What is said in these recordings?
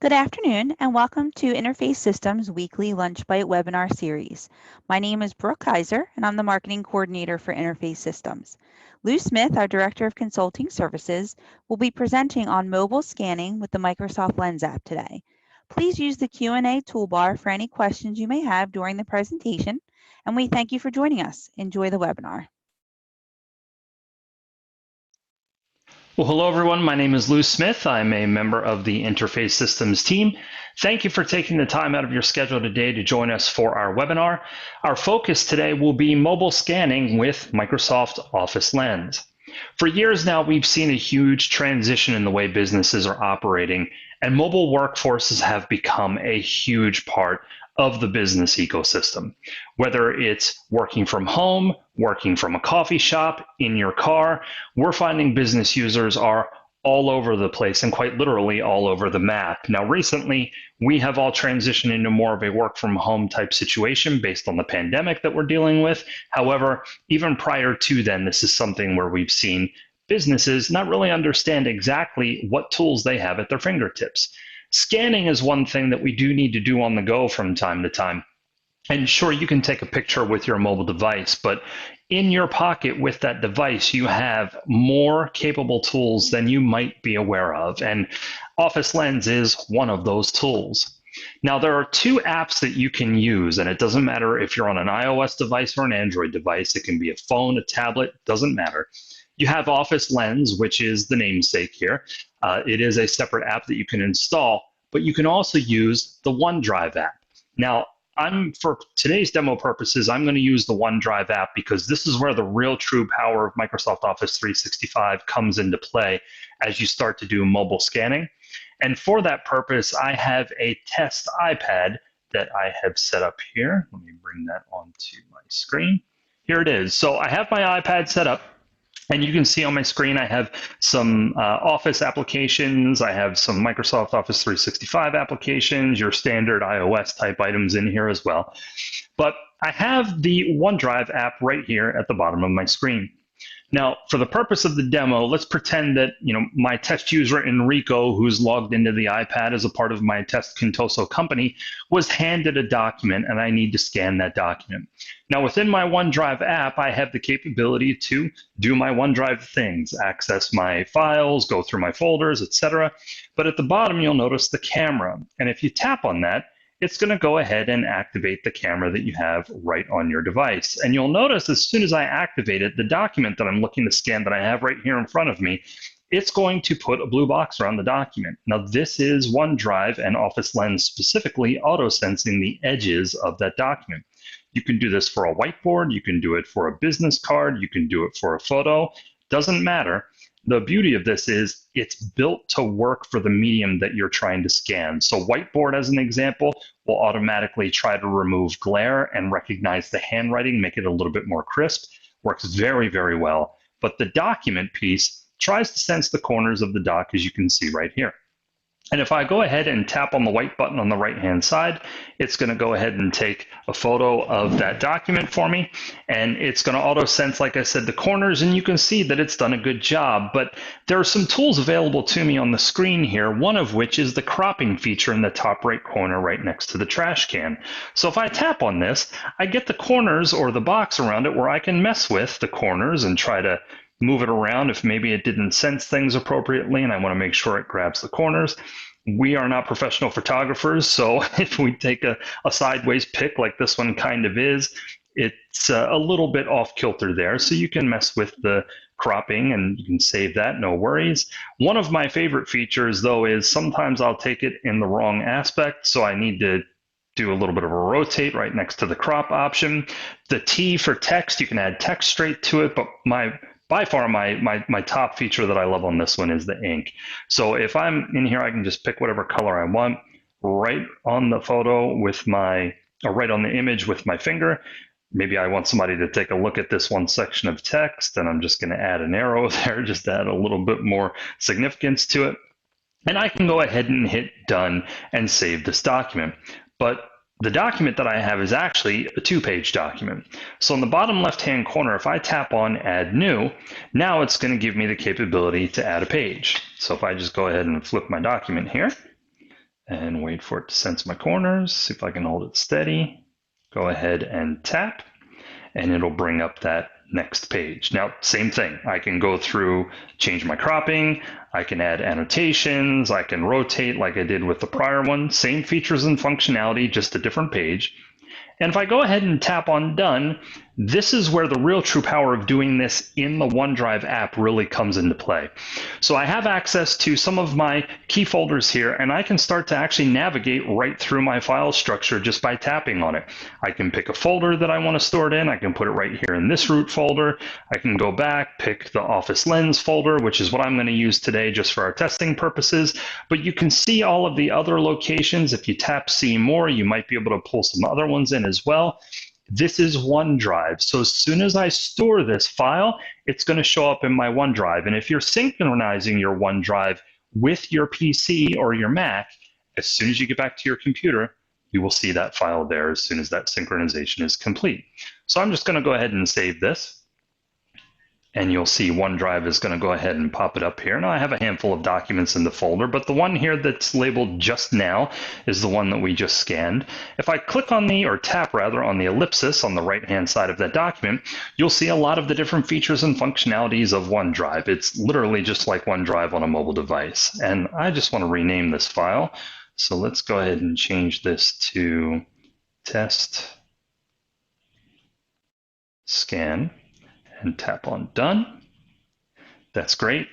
Good afternoon and welcome to Interface Systems weekly Lunch Bite webinar series. My name is Brooke Kaiser and I'm the marketing coordinator for Interface Systems. Lou Smith, our director of consulting services, will be presenting on mobile scanning with the Microsoft Lens app today. Please use the Q&A toolbar for any questions you may have during the presentation, and we thank you for joining us. Enjoy the webinar. Well, hello everyone. My name is Lou Smith. I'm a member of the Interface Systems team. Thank you for taking the time out of your schedule today to join us for our webinar. Our focus today will be mobile scanning with Microsoft Office Lens. For years now, we've seen a huge transition in the way businesses are operating, and mobile workforces have become a huge part of the business ecosystem. Whether it's working from home, working from a coffee shop, in your car, we're finding business users are all over the place and quite literally all over the map. Now, recently, we have all transitioned into more of a work from home type situation based on the pandemic that we're dealing with. However, even prior to then, this is something where we've seen businesses not really understand exactly what tools they have at their fingertips. Scanning is one thing that we do need to do on the go from time to time. And sure, you can take a picture with your mobile device, but in your pocket with that device, you have more capable tools than you might be aware of. And Office Lens is one of those tools. Now, there are two apps that you can use, and it doesn't matter if you're on an iOS device or an Android device. It can be a phone, a tablet, doesn't matter. You have Office Lens, which is the namesake here. It is a separate app that you can install, but you can also use the OneDrive app. Now, for today's demo purposes, I'm going to use the OneDrive app because this is where the real true power of Microsoft Office 365 comes into play as you start to do mobile scanning. And for that purpose, I have a test iPad that I have set up here. Let me bring that onto my screen. Here it is. So I have my iPad set up. And you can see on my screen, I have some Office applications. I have some Microsoft Office 365 applications, your standard iOS type items in here as well. But I have the OneDrive app right here at the bottom of my screen. Now, for the purpose of the demo, let's pretend that my test user Enrico, who's logged into the iPad as a part of my Test Contoso company, was handed a document and I need to scan that document. Now, within my OneDrive app, I have the capability to do my OneDrive things, access my files, go through my folders, etc. But at the bottom, you'll notice the camera. And if you tap on that, it's going to go ahead and activate the camera that you have right on your device. And you'll notice as soon as I activate it, the document that I'm looking to scan that I have right here in front of me, it's going to put a blue box around the document. Now, this is OneDrive and Office Lens specifically auto-sensing the edges of that document. You can do this for a whiteboard, you can do it for a business card, you can do it for a photo, doesn't matter. The beauty of this is it's built to work for the medium that you're trying to scan. So whiteboard, as an example, will automatically try to remove glare and recognize the handwriting, make it a little bit more crisp. Works very, very well. But the document piece tries to sense the corners of the doc, as you can see right here. And if I go ahead and tap on the white button on the right-hand side, it's going to go ahead and take a photo of that document for me. And it's going to auto-sense, like I said, the corners. And you can see that it's done a good job. But there are some tools available to me on the screen here, one of which is the cropping feature in the top right corner right next to the trash can. So if I tap on this, I get the corners or the box around it where I can mess with the corners and try to move it around if maybe it didn't sense things appropriately and I want to make sure it grabs the corners. We are not professional photographers, so if we take a sideways pic like this one kind of is, it's a little bit off kilter there. So you can mess with the cropping and you can save that, no worries. One of my favorite features though is sometimes I'll take it in the wrong aspect, so I need to do a little bit of a rotate right next to the crop option. The T for text, you can add text straight to it, but by far, my top feature that I love on this one is the ink. So if I'm in here, I can just pick whatever color I want right on the photo with or right on the image with my finger. Maybe I want somebody to take a look at this one section of text, and I'm just going to add an arrow there, just to add a little bit more significance to it. And I can go ahead and hit done and save this document. But the document that I have is actually a 2-page document. So in the bottom left-hand corner, if I tap on Add New, now it's going to give me the capability to add a page. So if I just go ahead and flip my document here, and wait for it to sense my corners. See if I can hold it steady. Go ahead and tap, and it'll bring up that next page. Now, same thing. I can go through, change my cropping. I can add annotations. I can rotate like I did with the prior one. Same features and functionality, just a different page. And if I go ahead and tap on Done, this is where the real true power of doing this in the OneDrive app really comes into play. So I have access to some of my key folders here, and I can start to actually navigate right through my file structure just by tapping on it. I can pick a folder that I want to store it in. I can put it right here in this root folder. I can go back, pick the Office Lens folder, which is what I'm going to use today just for our testing purposes. But you can see all of the other locations. If you tap See More, you might be able to pull some other ones in as well. This is OneDrive. So as soon as I store this file, it's going to show up in my OneDrive. And if you're synchronizing your OneDrive with your PC or your Mac, as soon as you get back to your computer, you will see that file there as soon as that synchronization is complete. So I'm just going to go ahead and save this. And you'll see OneDrive is going to go ahead and pop it up here. Now I have a handful of documents in the folder, but the one here that's labeled Just Now is the one that we just scanned. If I click on or tap rather, on the ellipsis on the right-hand side of that document, you'll see a lot of the different features and functionalities of OneDrive. It's literally just like OneDrive on a mobile device. And I just want to rename this file. So let's go ahead and change this to Test Scan. And tap on Done. That's great.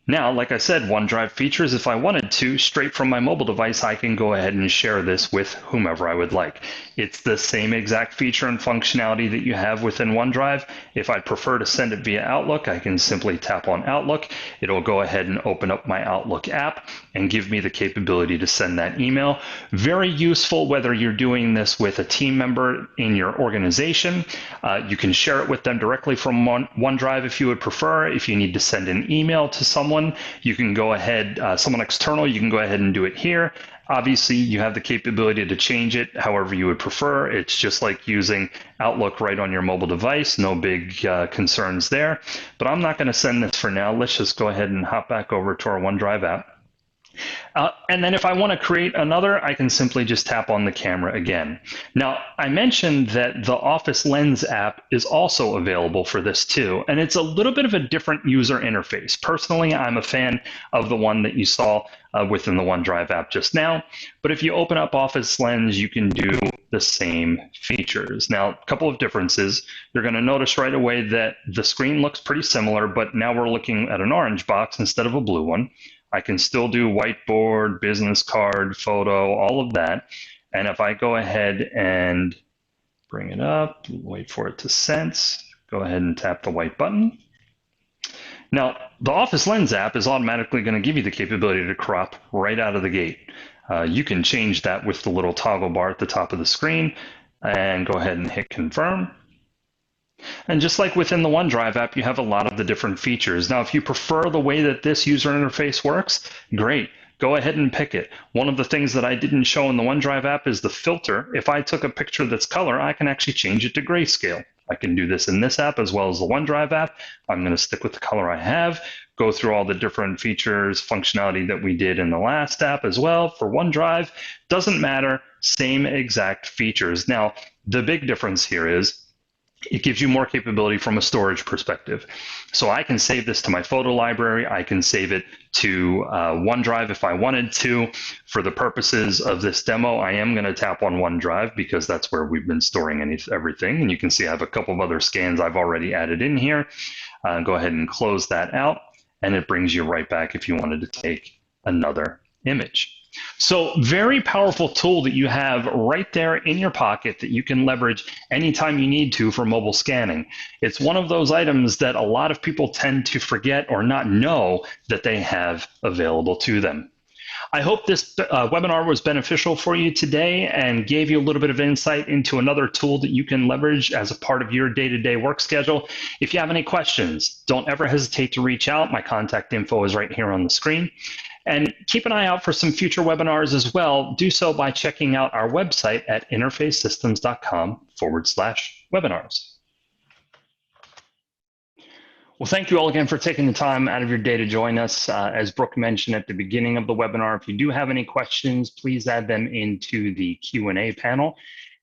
Now, like I said, OneDrive features, if I wanted to, straight from my mobile device, I can go ahead and share this with whomever I would like. It's the same exact feature and functionality that you have within OneDrive. If I prefer to send it via Outlook, I can simply tap on Outlook. It'll go ahead and open up my Outlook app and give me the capability to send that email. Very useful whether you're doing this with a team member in your organization. You can share it with them directly from OneDrive if you would prefer. If you need to send an email to someone, you can go ahead, someone external, you can go ahead and do it here. Obviously, you have the capability to change it however you would prefer. It's just like using Outlook right on your mobile device. No big concerns there. But I'm not going to send this for now. Let's just go ahead and hop back over to our OneDrive app. And then if I want to create another, I can simply just tap on the camera again. Now, I mentioned that the Office Lens app is also available for this too, and it's a little bit of a different user interface. Personally, I'm a fan of the one that you saw within the OneDrive app just now, but if you open up Office Lens, you can do the same features. Now, a couple of differences. You're going to notice right away that the screen looks pretty similar, but now we're looking at an orange box instead of a blue one. I can still do whiteboard, business card, photo, all of that. And if I go ahead and bring it up, wait for it to sense, go ahead and tap the white button. Now, the Office Lens app is automatically going to give you the capability to crop right out of the gate. You can change that with the little toggle bar at the top of the screen and go ahead and hit confirm. And just like within the OneDrive app, you have a lot of the different features. Now, if you prefer the way that this user interface works, great. Go ahead and pick it. One of the things that I didn't show in the OneDrive app is the filter. If I took a picture that's color, I can actually change it to grayscale. I can do this in this app as well as the OneDrive app. I'm going to stick with the color I have, go through all the different features, functionality that we did in the last app as well for OneDrive. Doesn't matter, same exact features. Now, the big difference here is it gives you more capability from a storage perspective. So I can save this to my photo library. I can save it to OneDrive if I wanted to. For the purposes of this demo, I am going to tap on OneDrive because that's where we've been storing everything. And you can see I have a couple of other scans I've already added in here. Go ahead and close that out, and it brings you right back if you wanted to take another image. So very powerful tool that you have right there in your pocket that you can leverage anytime you need to for mobile scanning. It's one of those items that a lot of people tend to forget or not know that they have available to them. I hope this webinar was beneficial for you today and gave you a little bit of insight into another tool that you can leverage as a part of your day-to-day work schedule. If you have any questions, don't ever hesitate to reach out. My contact info is right here on the screen. And keep an eye out for some future webinars as well. Do so by checking out our website at interfacesystems.com/webinars. Well, thank you all again for taking the time out of your day to join us. As Brooke mentioned at the beginning of the webinar, if you do have any questions, please add them into the Q&A panel,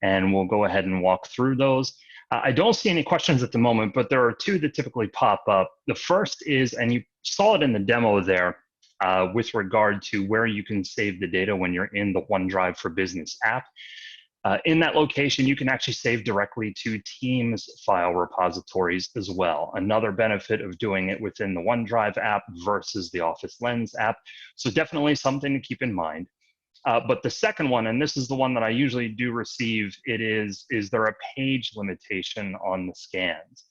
and we'll go ahead and walk through those. I don't see any questions at the moment, but there are two that typically pop up. The first is, and you saw it in the demo there, with regard to where you can save the data when you're in the OneDrive for Business app. In that location, you can actually save directly to Teams file repositories as well. Another benefit of doing it within the OneDrive app versus the Office Lens app. So definitely something to keep in mind. But the second one, and this is the one that I usually do receive, is there a page limitation on the scans?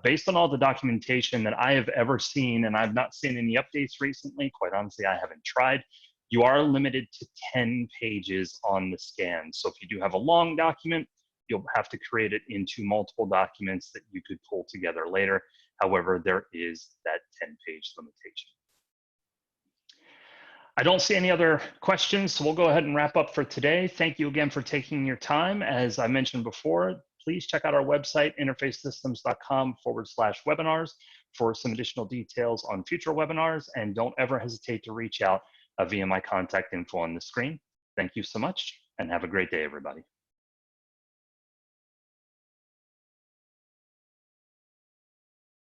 Based on all the documentation that I have ever seen, and I've not seen any updates recently, quite honestly, I haven't tried, you are limited to 10 pages on the scan. So if you do have a long document, you'll have to create it into multiple documents that you could pull together later. However, there is that 10-page limitation. I don't see any other questions, so we'll go ahead and wrap up for today. Thank you again for taking your time. As I mentioned before, please check out our website, interfacesystems.com/webinars, for some additional details on future webinars, and don't ever hesitate to reach out via my contact info on the screen. Thank you so much, and have a great day, everybody.